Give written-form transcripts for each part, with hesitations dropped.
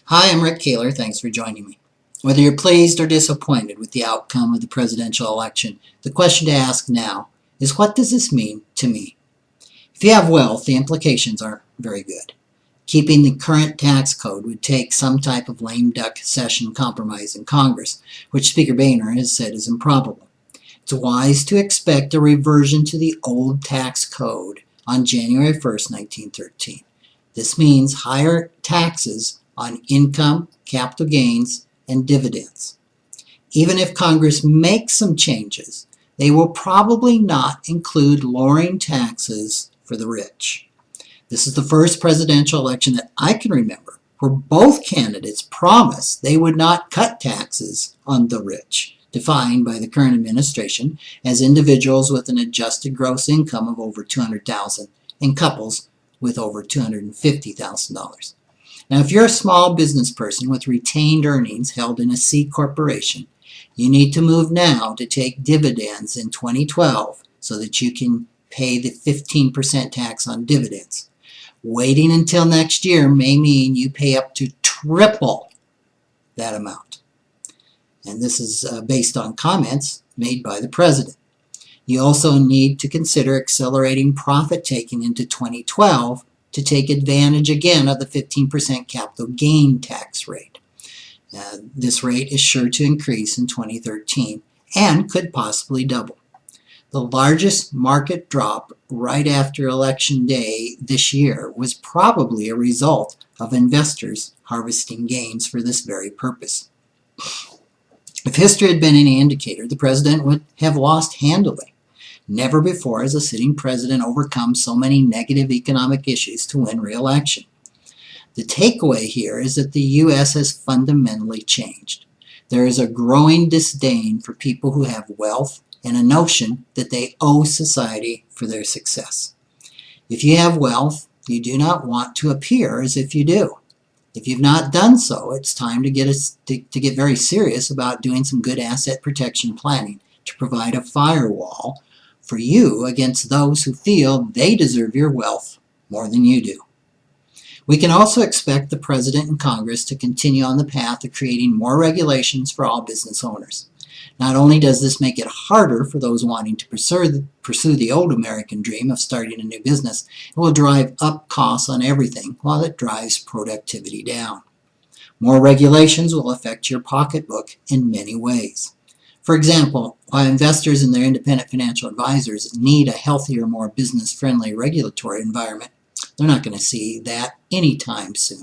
Hi, I'm Rick Kaler. Thanks for joining me. Whether you're pleased or disappointed with the outcome of the presidential election, the question to ask now is, what does this mean to me? If you have wealth, the implications aren't very good. Keeping the current tax code would take some type of lame duck session compromise in Congress, which Speaker Boehner has said is improbable. It's wise to expect a reversion to the old tax code on January 1st, 1913. This means higher taxes on income, capital gains, and dividends. Even if Congress makes some changes, they will probably not include lowering taxes for the rich. This is the first presidential election that I can remember where both candidates promised they would not cut taxes on the rich, defined by the current administration as individuals with an adjusted gross income of over $200,000 and couples with over $250,000. Now, if you're a small business person with retained earnings held in a C corporation, you need to move now to take dividends in 2012 so that you can pay the 15% tax on dividends. Waiting until next year may mean you pay up to triple that amount. And this is based on comments made by the president. You also need to consider accelerating profit taking into 2012 to take advantage again of the 15% capital gain tax rate. This rate is sure to increase in 2013 and could possibly double. The largest market drop right after Election Day this year was probably a result of investors harvesting gains for this very purpose. If history had been any indicator, the president would have lost handily. Never before has a sitting president overcome so many negative economic issues to win re-election. The takeaway here is that the U.S. has fundamentally changed. There is a growing disdain for people who have wealth and a notion that they owe society for their success. If you have wealth, you do not want to appear as if you do. If you've not done so, it's time to get very serious about doing some good asset protection planning to provide a firewall for you against those who feel they deserve your wealth more than you do. We can also expect the President and Congress to continue on the path of creating more regulations for all business owners. Not only does this make it harder for those wanting to pursue the old American dream of starting a new business, it will drive up costs on everything while it drives productivity down. More regulations will affect your pocketbook in many ways. For example, while investors and their independent financial advisors need a healthier, more business-friendly regulatory environment, they're not going to see that anytime soon.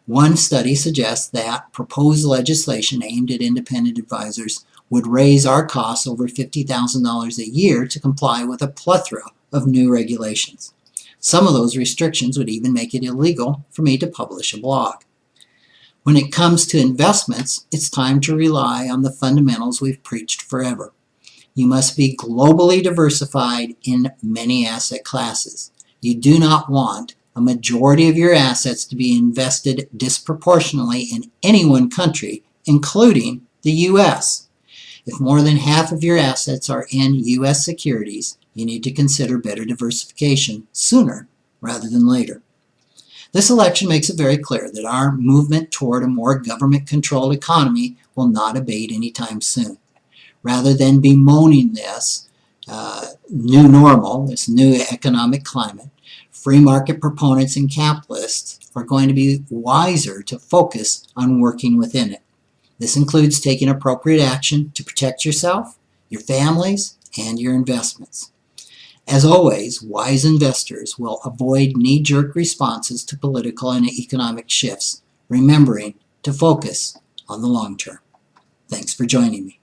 One study suggests that proposed legislation aimed at independent advisors would raise our costs over $50,000 a year to comply with a plethora of new regulations. Some of those restrictions would even make it illegal for me to publish a blog. When it comes to investments, it's time to rely on the fundamentals we've preached forever. You must be globally diversified in many asset classes. You do not want a majority of your assets to be invested disproportionately in any one country, including the U.S. If more than half of your assets are in U.S. securities, you need to consider better diversification sooner rather than later. This election makes it very clear that our movement toward a more government-controlled economy will not abate anytime soon. Rather than bemoaning this new normal, this new economic climate, free market proponents and capitalists are going to be wiser to focus on working within it. This includes taking appropriate action to protect yourself, your families, and your investments. As always, wise investors will avoid knee-jerk responses to political and economic shifts, remembering to focus on the long term. Thanks for joining me.